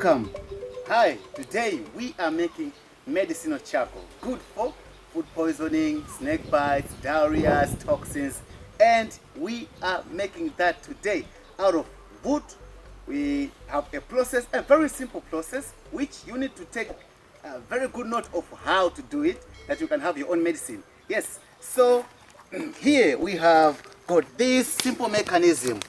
Welcome. Hi, today we are making medicinal charcoal. Good for food poisoning, snake bites, diarrhea, toxins, and we are making that today out of wood. We have a process, a very simple process, which you need to take a very good note of how to do it, that you can have your own medicine. Yes, so here we have got this simple mechanism.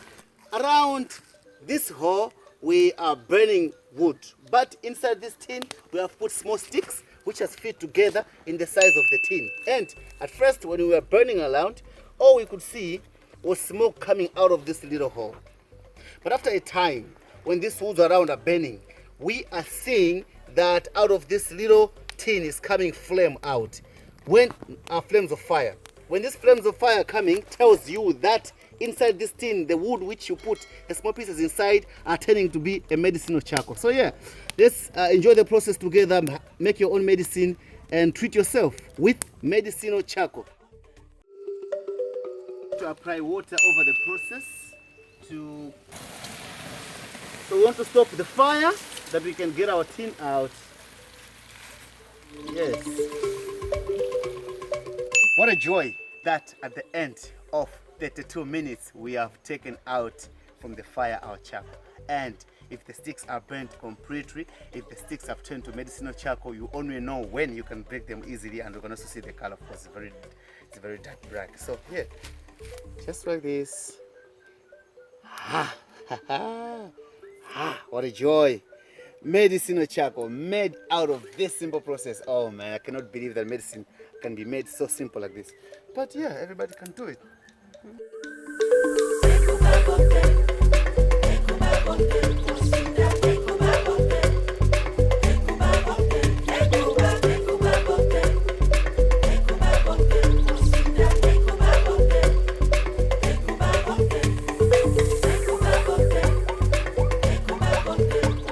Around this hole we are burning wood, but inside this tin we have put small sticks which has fit together in the size of the tin. And at first, when we were burning around, all we could see was smoke coming out of this little hole. But after a time, when these woods around are burning, we are seeing that out of this little tin is coming flame out. When flames of fire. When these flames of fire coming, tells you that inside this tin, the wood which you put the small pieces inside are turning to be a medicinal charcoal. So yeah, let's enjoy the process together, make your own medicine and treat yourself with medicinal charcoal. To apply water over the process so we want to stop the fire that we can get our tin out. Yes. What a joy that at the end of 32 minutes we have taken out from the fire our charcoal. And if the sticks are burnt completely, if the sticks have turned to medicinal charcoal, you only know when you can break them easily, and you can also see the color, of course, it's very dark black. So here, just like this. What a joy. Medicinal charcoal made out of this simple process. Oh man, I cannot believe that medicine can be made so simple like this. But yeah, everybody can do it.